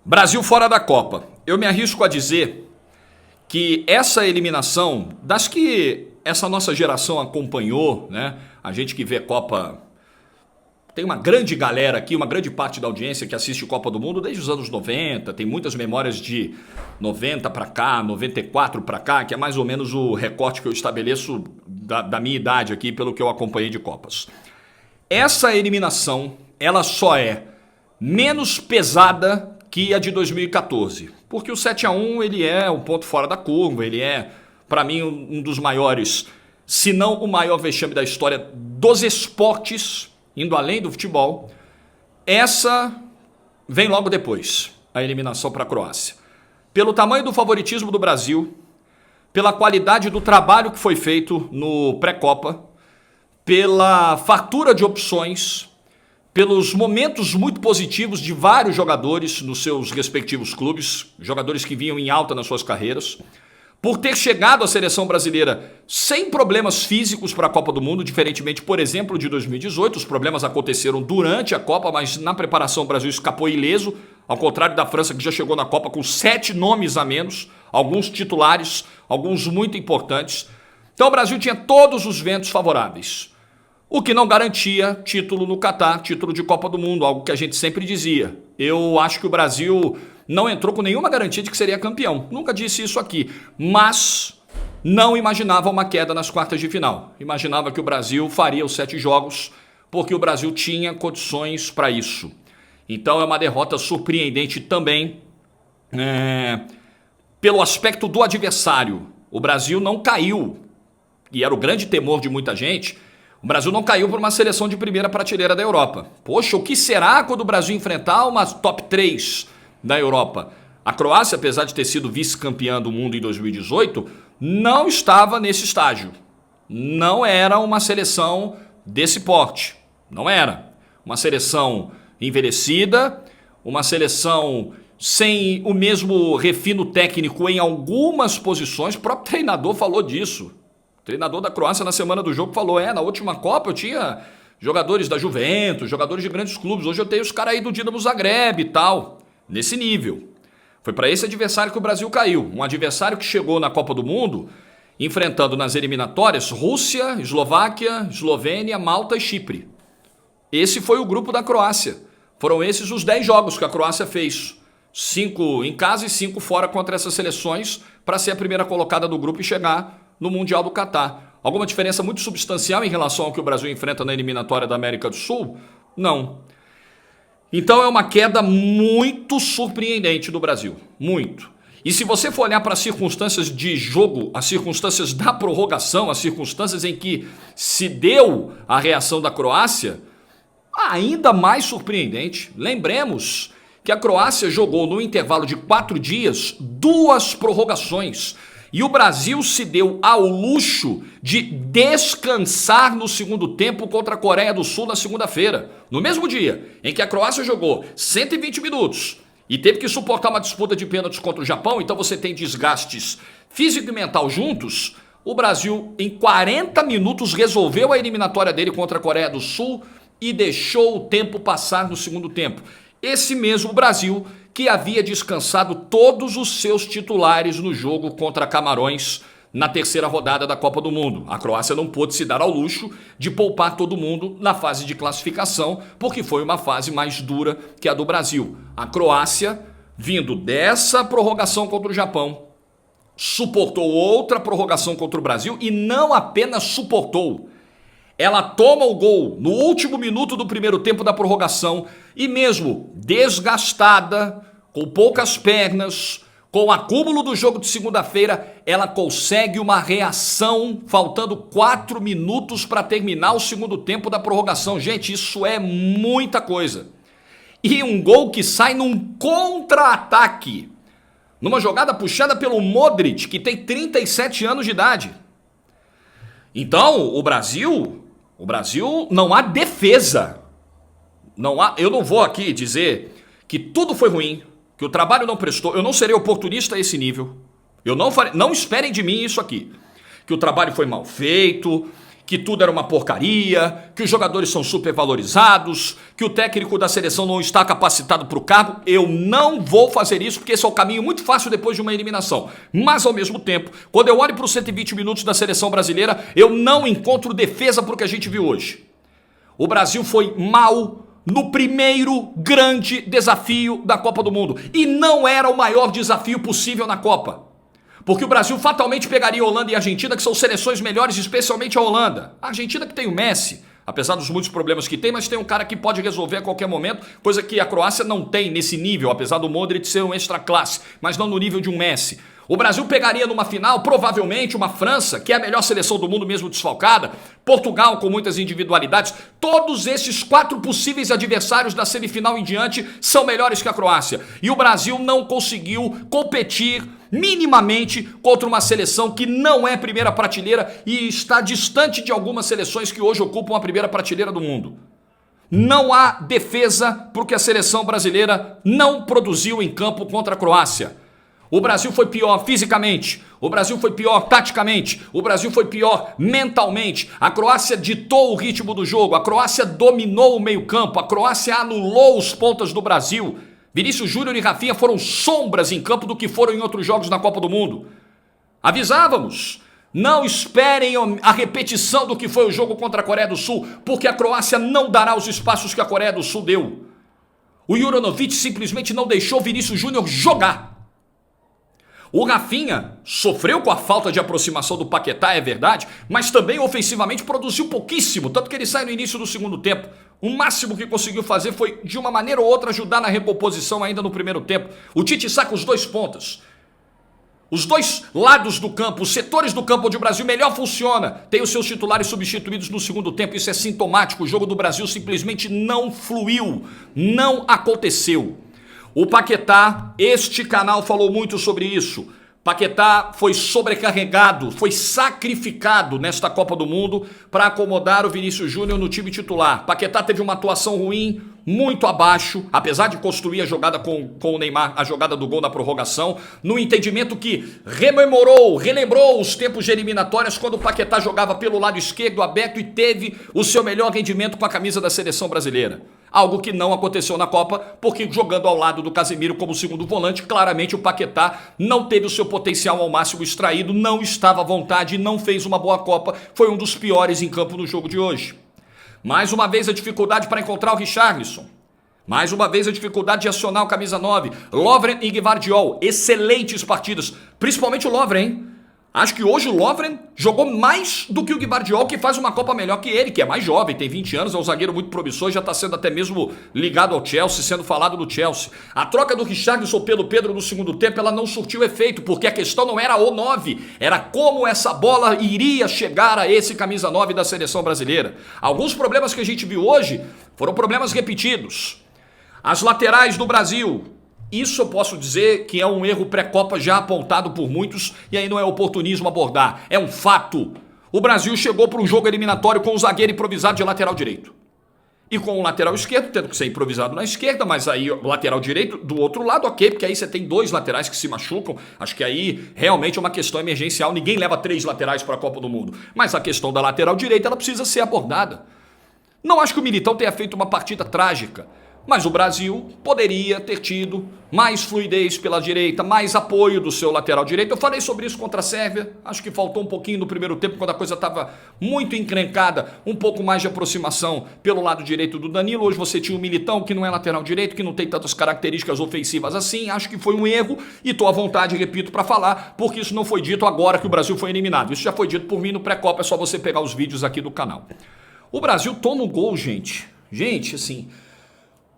Brasil fora da Copa. Eu me arrisco a dizer que essa eliminação, das que essa nossa geração acompanhou, né? A gente que vê Copa, tem uma grande galera aqui, uma grande parte da audiência que assiste Copa do Mundo desde os anos 90, tem muitas memórias de 90 para cá, 94 para cá, que é mais ou menos o recorte que eu estabeleço da minha idade aqui, pelo que eu acompanhei de Copas. Essa eliminação, ela só é menos pesada que a de 2014, porque o 7-1 ele é um ponto fora da curva, ele é, para mim, um dos maiores, se não o maior vexame da história dos esportes, indo além do futebol. Essa vem logo depois, a eliminação para a Croácia. Pelo tamanho do favoritismo do Brasil, pela qualidade do trabalho que foi feito no pré-copa, pela fartura de opções, pelos momentos muito positivos de vários jogadores nos seus respectivos clubes, jogadores que vinham em alta nas suas carreiras, por ter chegado à seleção brasileira sem problemas físicos para a Copa do Mundo, diferentemente, por exemplo, de 2018. Os problemas aconteceram durante a Copa, mas na preparação o Brasil escapou ileso, ao contrário da França, que já chegou na Copa com 7 nomes a menos, alguns titulares, alguns muito importantes. Então o Brasil tinha todos os ventos favoráveis. O que não garantia título no Catar, título de Copa do Mundo, algo que a gente sempre dizia. Eu acho que o Brasil não entrou com nenhuma garantia de que seria campeão. Nunca disse isso aqui, mas não imaginava uma queda nas quartas de final. Imaginava que o Brasil faria os 7 jogos, porque o Brasil tinha condições para isso. Então é uma derrota surpreendente também, pelo aspecto do adversário. O Brasil não caiu, e era o grande temor de muita gente. O Brasil não caiu por uma seleção de primeira prateleira da Europa. Poxa, o que será quando o Brasil enfrentar uma top 3 da Europa? A Croácia, apesar de ter sido vice-campeã do mundo em 2018, não estava nesse estágio. Não era uma seleção desse porte. Não era. Uma seleção envelhecida, uma seleção sem o mesmo refino técnico em algumas posições. O próprio treinador falou disso. O treinador da Croácia na semana do jogo falou, na última Copa eu tinha jogadores da Juventus, jogadores de grandes clubes, hoje eu tenho os caras aí do Dinamo Zagreb e tal, nesse nível. Foi para esse adversário que o Brasil caiu, um adversário que chegou na Copa do Mundo enfrentando nas eliminatórias Rússia, Eslováquia, Eslovênia, Malta e Chipre. Esse foi o grupo da Croácia, foram esses os 10 jogos que a Croácia fez, 5 em casa e 5 fora contra essas seleções para ser a primeira colocada do grupo e chegar no Mundial do Catar. Alguma diferença muito substancial em relação ao que o Brasil enfrenta na eliminatória da América do Sul? Não. Então é uma queda muito surpreendente do Brasil. Muito. E se você for olhar para as circunstâncias de jogo, as circunstâncias da prorrogação, as circunstâncias em que se deu a reação da Croácia, ainda mais surpreendente. Lembremos que a Croácia jogou no intervalo de 4 dias 2 prorrogações. E o Brasil se deu ao luxo de descansar no segundo tempo contra a Coreia do Sul na segunda-feira. No mesmo dia em que a Croácia jogou 120 minutos e teve que suportar uma disputa de pênaltis contra o Japão, então você tem desgastes físico e mental juntos, o Brasil em 40 minutos resolveu a eliminatória dele contra a Coreia do Sul e deixou o tempo passar no segundo tempo. Esse mesmo Brasil que havia descansado todos os seus titulares no jogo contra Camarões na terceira rodada da Copa do Mundo. A Croácia não pôde se dar ao luxo de poupar todo mundo na fase de classificação, porque foi uma fase mais dura que a do Brasil. A Croácia, vindo dessa prorrogação contra o Japão, suportou outra prorrogação contra o Brasil e não apenas suportou. Ela toma o gol no último minuto do primeiro tempo da prorrogação e mesmo desgastada, com poucas pernas, com o acúmulo do jogo de segunda-feira, ela consegue uma reação faltando 4 minutos para terminar o segundo tempo da prorrogação. Gente, isso é muita coisa. E um gol que sai num contra-ataque, numa jogada puxada pelo Modric, que tem 37 anos de idade. Então, o Brasil não há defesa. Eu não vou aqui dizer que tudo foi ruim, que o trabalho não prestou. Eu não serei oportunista a esse nível. Não esperem de mim isso aqui. Que o trabalho foi mal feito, que tudo era uma porcaria, que os jogadores são supervalorizados, que o técnico da seleção não está capacitado para o cargo. Eu não vou fazer isso, porque esse é o caminho muito fácil depois de uma eliminação. Mas, ao mesmo tempo, quando eu olho para os 120 minutos da seleção brasileira, eu não encontro defesa para o que a gente viu hoje. O Brasil foi mal no primeiro grande desafio da Copa do Mundo. E não era o maior desafio possível na Copa. Porque o Brasil fatalmente pegaria Holanda e Argentina, que são seleções melhores, especialmente a Holanda. A Argentina que tem o Messi, apesar dos muitos problemas que tem, mas tem um cara que pode resolver a qualquer momento, coisa que a Croácia não tem nesse nível, apesar do Modric ser um extra classe, mas não no nível de um Messi. O Brasil pegaria numa final, provavelmente, uma França, que é a melhor seleção do mundo mesmo desfalcada, Portugal com muitas individualidades. Todos esses 4 possíveis adversários da semifinal em diante são melhores que a Croácia. E o Brasil não conseguiu competir minimamente contra uma seleção que não é primeira prateleira e está distante de algumas seleções que hoje ocupam a primeira prateleira do mundo. Não há defesa porque a seleção brasileira não produziu em campo contra a Croácia. O Brasil foi pior fisicamente, o Brasil foi pior taticamente, o Brasil foi pior mentalmente. A Croácia ditou o ritmo do jogo, a Croácia dominou o meio-campo, a Croácia anulou os pontas do Brasil. Vinícius Júnior e Rafinha foram sombras em campo do que foram em outros jogos na Copa do Mundo. Avisávamos, não esperem a repetição do que foi o jogo contra a Coreia do Sul, porque a Croácia não dará os espaços que a Coreia do Sul deu. O Juranovic simplesmente não deixou o Vinícius Júnior jogar. O Rafinha sofreu com a falta de aproximação do Paquetá, é verdade, mas também ofensivamente produziu pouquíssimo, tanto que ele sai no início do segundo tempo. O máximo que conseguiu fazer foi, de uma maneira ou outra, ajudar na recomposição ainda no primeiro tempo. O Tite saca os 2 pontas. Os 2 lados do campo, os setores do campo onde o Brasil melhor funciona, tem os seus titulares substituídos no segundo tempo. Isso é sintomático. O jogo do Brasil simplesmente não fluiu, não aconteceu. O Paquetá, este canal falou muito sobre isso. Paquetá foi sobrecarregado, foi sacrificado nesta Copa do Mundo para acomodar o Vinícius Júnior no time titular. Paquetá teve uma atuação ruim, muito abaixo, apesar de construir a jogada com o Neymar, a jogada do gol na prorrogação, no entendimento que relembrou os tempos de eliminatórias quando o Paquetá jogava pelo lado esquerdo aberto e teve o seu melhor rendimento com a camisa da seleção brasileira. Algo que não aconteceu na Copa, porque jogando ao lado do Casemiro como segundo volante, claramente o Paquetá não teve o seu potencial ao máximo extraído, não estava à vontade e não fez uma boa Copa, foi um dos piores em campo no jogo de hoje. Mais uma vez a dificuldade para encontrar o Richarlison. Mais uma vez a dificuldade de acionar o camisa 9. Lovren e Gvardiol, excelentes partidas, principalmente o Lovren, hein? Acho que hoje o Lovren jogou mais do que o Gvardiol, que faz uma Copa melhor que ele, que é mais jovem, tem 20 anos, é um zagueiro muito promissor, já está sendo até mesmo ligado ao Chelsea, sendo falado do Chelsea. A troca do Richarlison pelo Pedro no segundo tempo, ela não surtiu efeito, porque a questão não era o 9, era como essa bola iria chegar a esse camisa 9 da seleção brasileira. Alguns problemas que a gente viu hoje foram problemas repetidos. As laterais do Brasil... Isso eu posso dizer que é um erro pré-Copa já apontado por muitos e aí não é oportunismo abordar, é um fato. O Brasil chegou para um jogo eliminatório com o zagueiro improvisado de lateral direito. E com o lateral esquerdo, tendo que ser improvisado na esquerda, mas aí o lateral direito do outro lado, ok, porque aí você tem 2 laterais que se machucam. Acho que aí realmente é uma questão emergencial, ninguém leva 3 laterais para a Copa do Mundo. Mas a questão da lateral direita, ela precisa ser abordada. Não acho que o Militão tenha feito uma partida trágica. Mas o Brasil poderia ter tido mais fluidez pela direita, mais apoio do seu lateral direito. Eu falei sobre isso contra a Sérvia, acho que faltou um pouquinho no primeiro tempo, quando a coisa estava muito encrencada, um pouco mais de aproximação pelo lado direito do Danilo. Hoje você tinha o Militão, que não é lateral direito, que não tem tantas características ofensivas assim. Acho que foi um erro e estou à vontade, repito, para falar, porque isso não foi dito agora que o Brasil foi eliminado. Isso já foi dito por mim no pré-Copa, é só você pegar os vídeos aqui do canal. O Brasil toma um gol, gente. Gente, assim...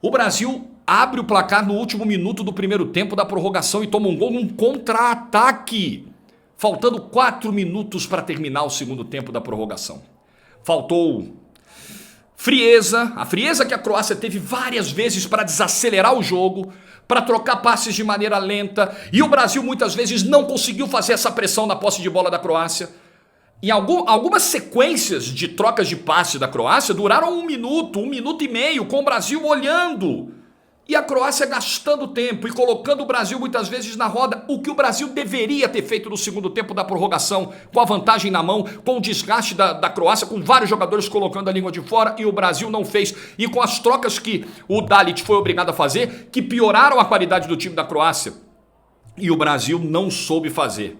O Brasil abre o placar no último minuto do primeiro tempo da prorrogação e toma um gol num contra-ataque, faltando 4 minutos para terminar o segundo tempo da prorrogação. Faltou frieza, a frieza que a Croácia teve várias vezes para desacelerar o jogo, para trocar passes de maneira lenta, e o Brasil muitas vezes não conseguiu fazer essa pressão na posse de bola da Croácia. E algumas sequências de trocas de passe da Croácia duraram 1 minuto, 1 minuto e meio, com o Brasil olhando E a Croácia gastando tempo e colocando o Brasil muitas vezes na roda, o que o Brasil deveria ter feito no segundo tempo da prorrogação, com a vantagem na mão, com o desgaste da Croácia, com vários jogadores colocando a língua de fora, e o Brasil não fez. E com as trocas que o Dalit foi obrigado a fazer, que pioraram a qualidade do time da Croácia. E o Brasil não soube fazer.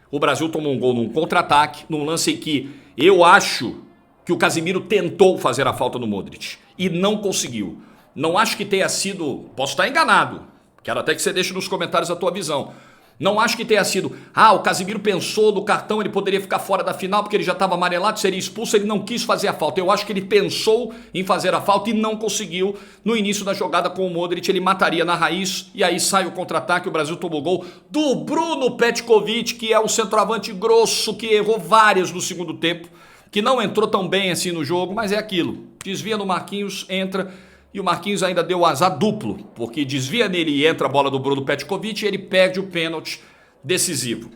O Brasil tomou um gol num contra-ataque, num lance em que eu acho que o Casemiro tentou fazer a falta no Modric e não conseguiu. Não acho que tenha sido... Posso estar enganado. Quero até que você deixe nos comentários a tua visão. Não acho que tenha sido... o Casemiro pensou no cartão, ele poderia ficar fora da final porque ele já estava amarelado, seria expulso, ele não quis fazer a falta. Eu acho que ele pensou em fazer a falta e não conseguiu. No início da jogada com o Modric, ele mataria na raiz e aí sai o contra-ataque, o Brasil tomou o gol do Bruno Petkovic, que é um centroavante grosso, que errou várias no segundo tempo, que não entrou tão bem assim no jogo, mas é aquilo. Desvia no Marquinhos, entra... E o Marquinhos ainda deu o azar duplo, porque desvia nele e entra a bola do Bruno Petkovic e ele perde o pênalti decisivo.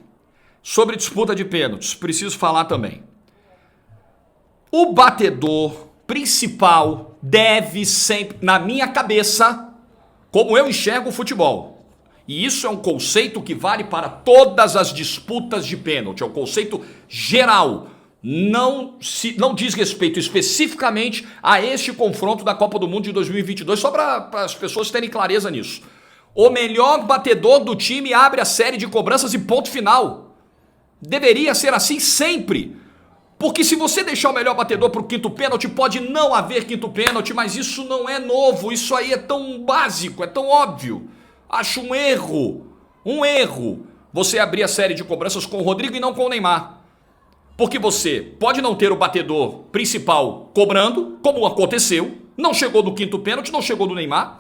Sobre disputa de pênaltis, preciso falar também. O batedor principal deve sempre, na minha cabeça, como eu enxergo o futebol. E isso é um conceito que vale para todas as disputas de pênalti, é um conceito geral. Não diz respeito especificamente a este confronto da Copa do Mundo de 2022, só para as pessoas terem clareza nisso. O melhor batedor do time abre a série de cobranças e ponto final. Deveria ser assim sempre. Porque se você deixar o melhor batedor para o quinto pênalti, pode não haver quinto pênalti, mas isso não é novo, isso aí é tão básico, é tão óbvio. Acho um erro você abrir a série de cobranças com o Rodrigo e não com o Neymar. Porque você pode não ter o batedor principal cobrando, como aconteceu, não chegou no quinto pênalti, não chegou no Neymar,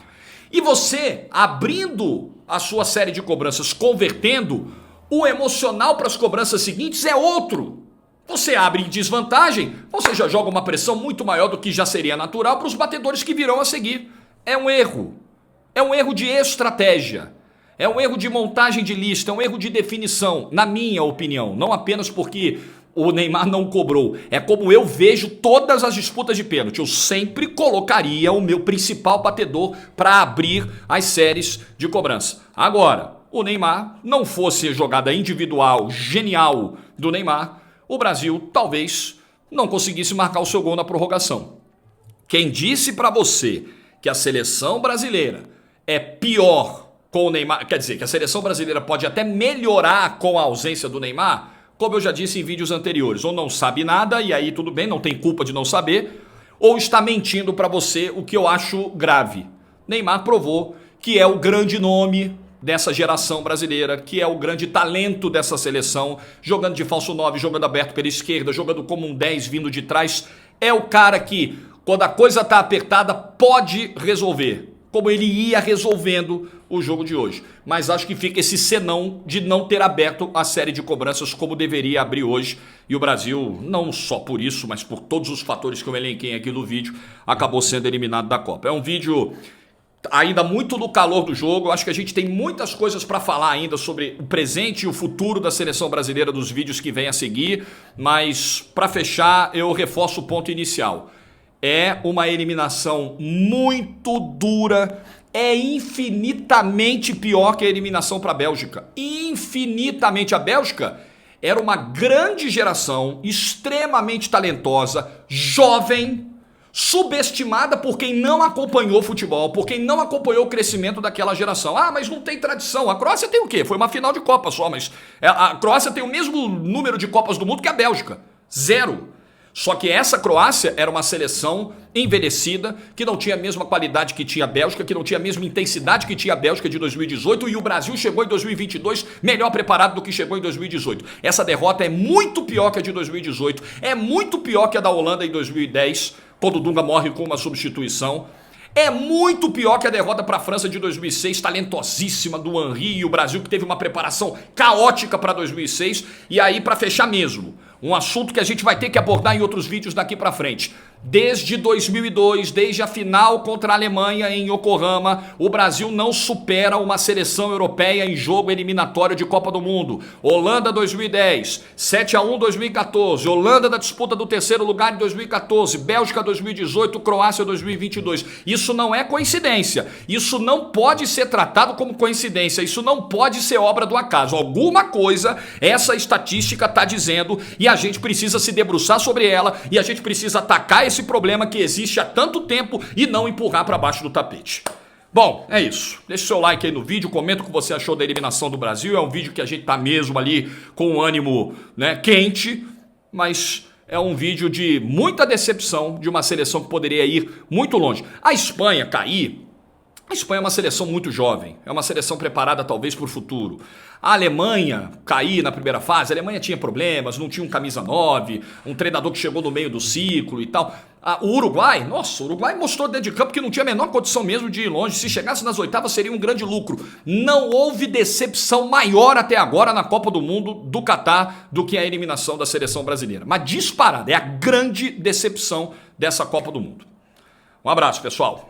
e você abrindo a sua série de cobranças, convertendo, o emocional para as cobranças seguintes é outro. Você abre em desvantagem, você já joga uma pressão muito maior do que já seria natural para os batedores que virão a seguir. É um erro de estratégia. É um erro de montagem de lista, é um erro de definição, na minha opinião, não apenas porque o Neymar não cobrou. É como eu vejo todas as disputas de pênalti. Eu sempre colocaria o meu principal batedor para abrir as séries de cobrança. Agora, o Neymar não fosse jogada individual genial do Neymar, o Brasil talvez não conseguisse marcar o seu gol na prorrogação. Quem disse para você que a seleção brasileira é pior com o Neymar, quer dizer, que a seleção brasileira pode até melhorar com a ausência do Neymar, como eu já disse em vídeos anteriores, ou não sabe nada, e aí tudo bem, não tem culpa de não saber, ou está mentindo para você, o que eu acho grave. Neymar provou que é o grande nome dessa geração brasileira, que é o grande talento dessa seleção, jogando de falso 9, jogando aberto pela esquerda, jogando como um 10 vindo de trás. É o cara que, quando a coisa está apertada, pode resolver, como ele ia resolvendo o jogo de hoje. Mas acho que fica esse senão de não ter aberto a série de cobranças como deveria abrir hoje. E o Brasil, não só por isso, mas por todos os fatores que eu elenquei aqui no vídeo, acabou sendo eliminado da Copa. É um vídeo ainda muito no calor do jogo. Eu acho que a gente tem muitas coisas para falar ainda sobre o presente e o futuro da seleção brasileira dos vídeos que vem a seguir. Mas para fechar, eu reforço o ponto inicial. É uma eliminação muito dura, é infinitamente pior que a eliminação para a Bélgica. Infinitamente. A Bélgica era uma grande geração, extremamente talentosa, jovem, subestimada por quem não acompanhou futebol, por quem não acompanhou o crescimento daquela geração. Mas não tem tradição. A Croácia tem o quê? Foi uma final de Copa só, mas a Croácia tem o mesmo número de Copas do Mundo que a Bélgica. 0. Só que essa Croácia era uma seleção envelhecida, que não tinha a mesma qualidade que tinha a Bélgica, que não tinha a mesma intensidade que tinha a Bélgica de 2018, e o Brasil chegou em 2022 melhor preparado do que chegou em 2018. Essa derrota é muito pior que a de 2018, é muito pior que a da Holanda em 2010, quando o Dunga morre com uma substituição. É muito pior que a derrota para a França de 2006, talentosíssima do Henry, e o Brasil que teve uma preparação caótica para 2006. E aí, para fechar mesmo, Um assunto que a gente vai ter que abordar em outros vídeos daqui pra frente. Desde 2002, desde a final contra a Alemanha em Yokohama, o Brasil não supera uma seleção europeia em jogo eliminatório de Copa do Mundo. Holanda 2010, 7-1 2014, Holanda da disputa do terceiro lugar em 2014, Bélgica 2018, Croácia 2022. Isso não é coincidência, isso não pode ser tratado como coincidência, isso não pode ser obra do acaso. Alguma coisa essa estatística está dizendo e a gente precisa se debruçar sobre ela e a gente precisa atacar esse problema que existe há tanto tempo e não empurrar para baixo do tapete. Bom, é isso. Deixa o seu like aí no vídeo, comenta o que você achou da eliminação do Brasil. É um vídeo que a gente tá mesmo ali com o ânimo, né, quente, mas é um vídeo de muita decepção de uma seleção que poderia ir muito longe. A Espanha cair. A Espanha é uma seleção muito jovem, é uma seleção preparada talvez para o futuro. A Alemanha cair na primeira fase, a Alemanha tinha problemas, não tinha um camisa 9, um treinador que chegou no meio do ciclo e tal. O Uruguai, nossa, o Uruguai mostrou dentro de campo que não tinha a menor condição mesmo de ir longe. Se chegasse nas oitavas seria um grande lucro. Não houve decepção maior até agora na Copa do Mundo do Catar do que a eliminação da seleção brasileira. Mas disparada, é a grande decepção dessa Copa do Mundo. Um abraço, pessoal.